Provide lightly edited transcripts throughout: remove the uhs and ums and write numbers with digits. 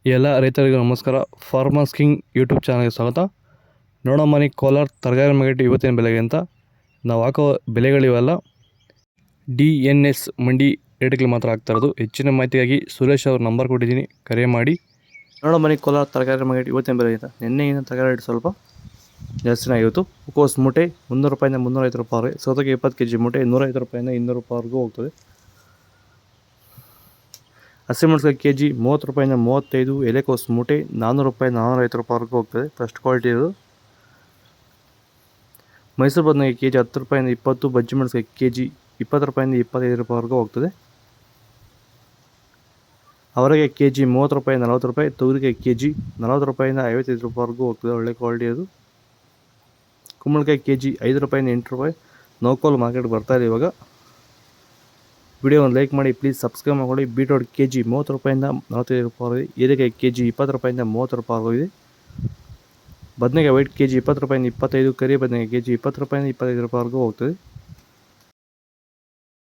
ಎಲ್ಲ ರೈತರಿಗೂ ನಮಸ್ಕಾರ. ಫಾರ್ಮರ್ಸ್ ಕಿಂಗ್ ಯೂಟ್ಯೂಬ್ ಚಾನಲ್ಗೆ ಸ್ವಾಗತ. ನೋಡೋ ಮನೆ ಕೋಲಾರ ತರಕಾರಿ ಮಾರ್ಕೆಟ್ ಇವತ್ತಿನ ಬೆಲೆಗೆ ಅಂತ ನಾವು ಹಾಕೋ ಬೆಲೆಗಳಿವೆಲ್ಲ DNS ಮಂಡಿ ರೇಟ್ಗಳು ಮಾತ್ರ ಆಗ್ತಾ ಇರೋದು. ಹೆಚ್ಚಿನ ಮಾಹಿತಿಗಾಗಿ ಸುರೇಶ್ ಅವ್ರ ನಂಬರ್ ಕೊಟ್ಟಿದ್ದೀನಿ, ಕರೆ ಮಾಡಿ. ನೋಡೋ ಮನೆ ಕೋಲಾರ ತರಕಾರಿ ಮಾರ್ಕೆಟ್ ಇವತ್ತಿನ ಬೆಲೆಗೆ ಅಂತ ನಿನ್ನೆಗಿನ ತರಕಾರಿ ರೇಟ್ ಸ್ವಲ್ಪ ಜಾಸ್ತಿನೇ ಆಗಿತ್ತು. ಹೂಕೋಸ್ ಮೂಟೆ 300 ರೂಪಾಯಿಂದ 350 ರೂಪಾಯಿ, ಸೌತೆಗೆ 20 kg ಮೂಟೆ 150 ರೂಪಾಯಿಂದ 200 ರೂಪಾಯಿವರೆಗೂ ಹೋಗ್ತದೆ. ಹಸಿಮೆಣಸಿನಕಾಯಿ ಕೆ ಜಿ 30 ರೂಪಾಯಿಂದ 35, ಎಲೆಕೋಸು ಮೂಟೆ 400 ರೂಪಾಯಿಂದ 450 ರೂಪಾಯಿವರೆಗೂ ಹೋಗ್ತದೆ. ಫಸ್ಟ್ ಕ್ವಾಲಿಟಿ ಇದು. ಮೈಸೂರು ಬದನೆಕಾಯಿ ಕೆ ಜಿ 10 ರೂಪಾಯಿಂದ 20, ಬಜ್ಜಿ ಮೆಣಸಿನಕಾಯಿ ಕೆ ಜಿ 20 ರೂಪಾಯಿಂದ 25 ರೂಪಾಯಿವರೆಗೂ ಹೋಗ್ತದೆ. ಅವರೆಕಾಯಿ ಕೆ ಜಿ 30 ರೂಪಾಯಿಂದ 40 ರೂಪಾಯಿ, ತೊಗರಿಕಾಯಿ ಕೆ ಜಿ 40 ರೂಪಾಯಿಂದ 55 ರೂಪಾಯಿವರೆಗೂ ಹೋಗ್ತದೆ. ಒಳ್ಳೆ ಕ್ವಾಲಿಟಿ ಅದು. ಕುಂಬಳಕಾಯಿ ಕೆ ಜಿ 5 ರೂಪಾಯಿಂದ 8 ರೂಪಾಯಿ. ನೋಕೋಲ್ ಮಾರ್ಕೆಟ್ ಬರ್ತಾಯಿದೆ ಇವಾಗ. ವಿಡಿಯೋ ಒಂದು ಲೈಕ್ ಮಾಡಿ, ಪ್ಲೀಸ್ ಸಬ್ಸ್ಕ್ರೈಬ್ ಮಾಡ್ಕೊಳ್ಳಿ. ಬೀಟ್ರೋಟ್ ಕೆ ಜಿ 30 ರೂಪಾಯಿಂದ 45 ರೂಪಾಯಿ. ಹೀರೆಕಾಯಿ ಕೆ ಜಿ 20 ರೂಪಾಯಿಂದ 30 ರೂಪಾಯಿ ಆಗೋಗಿದೆ. ಬದನೆಕಾಯಿ ವೈಟ್ ಕೆ ಜಿ 20 ರೂಪಾಯಿಂದ 25, ಕರಿ ಬದನೆಕಾಯಿ ಕೆ ಜಿ 20 ರೂಪಾಯಿಂದ 25 ರೂಪಾಯಿವರೆಗೂ ಹೋಗ್ತದೆ.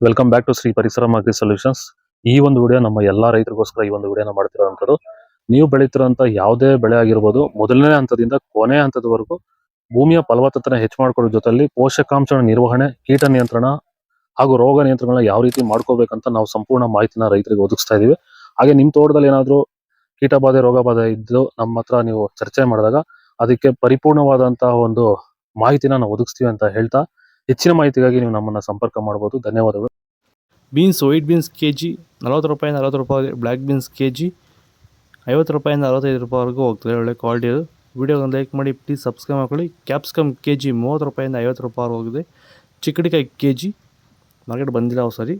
ವೆಲ್ಕಮ್ ಬ್ಯಾಕ್ ಟು ಶ್ರೀ ಪರಿಸರ ಅಗ್ರಿ ಸೊಲ್ಯೂಷನ್ಸ್. ಈ ಒಂದು ವಿಡಿಯೋ ನಮ್ಮ ಎಲ್ಲಾ ರೈತರಿಗೋಸ್ಕರ ಈ ಒಂದು ವಿಡಿಯೋನ ಮಾಡ್ತಿರೋಂಥದ್ದು. ನೀವು ಬೆಳೀತಿರೋಂಥ ಯಾವುದೇ ಬೆಳೆ ಆಗಿರ್ಬೋದು, ಮೊದಲನೇ ಹಂತದಿಂದ ಕೊನೆ ಹಂತದವರೆಗೂ ಭೂಮಿಯ ಫಲವತ್ತತೆನ ಹೆಚ್ಚು ಮಾಡ್ಕೊಳ್ಳೋ ಜೊತೆಲಿ ಪೋಷಕಾಂಶ ನಿರ್ವಹಣೆ, ಕೀಟ ನಿಯಂತ್ರಣ ಹಾಗೂ ರೋಗ ನಿಯಂತ್ರಣಗಳನ್ನ ಯಾವ ರೀತಿ ಮಾಡ್ಕೋಬೇಕಂತ ನಾವು ಸಂಪೂರ್ಣ ಮಾಹಿತಿನ ರೈತರಿಗೆ ಒದಗಿಸ್ತಾ ಇದೀವಿ. ಹಾಗೆ ನಿಮ್ ತೋಟದಲ್ಲಿ ಏನಾದ್ರು ಕೀಟ ಬಾಧೆ, ರೋಗ ಬಾಧೆ ಇದ್ದು ನಮ್ಮ ಹತ್ರ ನೀವು ಚರ್ಚೆ ಮಾಡಿದಾಗ ಅದಕ್ಕೆ ಪರಿಪೂರ್ಣವಾದಂತಹ ಒಂದು ಮಾಹಿತಿನ ನಾವು ಒದಗಿಸ್ತೀವಿ ಅಂತ ಹೇಳ್ತಾ, ಹೆಚ್ಚಿನ ಮಾಹಿತಿಗಾಗಿ ನೀವು ನಮ್ಮನ್ನ ಸಂಪರ್ಕ ಮಾಡಬಹುದು. ಧನ್ಯವಾದಗಳು. Beans white beans K G 40 ರೂಪಾಯಿಂದ 40 ರೂಪಾಯಿ. ಬ್ಲ್ಯಾಕ್ ಬೀನ್ಸ್ ಕೆ ಜಿ 50 ರೂಪಾಯಿಂದ 65 ರೂಪಾಯಿವರೆಗೂ ಹೋಗ್ತದೆ. ಒಳ್ಳೆ ಕ್ವಾಲಿಟಿ ಅದು. ವಿಡಿಯೋ ಒಂದು ಲೈಕ್ ಮಾಡಿ, ಪ್ಲೀಸ್ ಸಬ್ಸ್ಕ್ರೈಬ್ ಮಾಡ್ಕೊಳ್ಳಿ. ಕ್ಯಾಪ್ಸಿಕಮ್ ಕೆ ಜಿ 30 ರೂಪಾಯಿಂದ 50 ರೂಪಾಯಿ ಹೋಗಿದೆ. ಚಿಕ್ಕಡಿಕಾಯಿ ಕೆ ಜಿ ಮಾರ್ಕೆಟ್ ಬಂದಿಲ್ಲ ಸರಿ.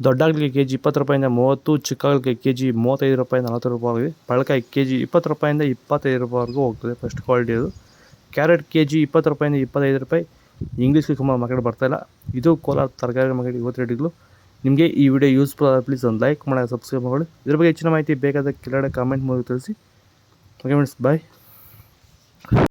ದೊಡ್ಡಾಗಲಿಗೆ ಕೆ ಜಿ 20 ರೂಪಾಯಿಂದ 30, ಚಿಕ್ಕಾಗಲಿಗೆ ಕೆ ಜಿ 35 ರೂಪಾಯಿಂದ 40 ರೂಪಾಯಿ ಆಗಿದೆ. ಪಳಕಾಯಿ ಕೆ ಜಿ 20 ರೂಪಾಯಿಂದ 25 ರೂಪಾಯಿವರೆಗೂ ಹೋಗ್ತದೆ. ಫಸ್ಟ್ ಕ್ವಾಲಿಟಿ ಅದು. ಕ್ಯಾರೆಟ್ ಕೆ ಜಿ 20 ರೂಪಾಯಿಂದ 25 ರೂಪಾಯಿ. ಇಂಗ್ಲೀಷ್ಗೆ ತುಂಬ ಮಾರ್ಕೆಟ್ ಬರ್ತಾಯಿಲ್ಲ. ಇದು ಕೋಲಾರ ತರಕಾರಿ ಮಾರ್ಕೆಟ್ ಇವತ್ತು ರೇಟ್ಗಳು. ನಿಮಗೆ ಈ ವಿಡಿಯೋ ಯೂಸ್ಫುಲ್ ಆದ ಪ್ಲೀಸ್ ಒಂದು ಲೈಕ್ ಮಾಡಿ, ಸಬ್ಸ್ಕ್ರೈಬ್ ಮಾಡಿ. ಇದ್ರ ಬಗ್ಗೆ ಹೆಚ್ಚಿನ ಮಾಹಿತಿ ಬೇಕಾದ ಕೆಳಗಡೆ ಕಾಮೆಂಟ್ ಮೂಲಕ ತಿಳಿಸಿ. ಓಕೆ ಫ್ರೆಂಡ್ಸ್, ಬಾಯ್.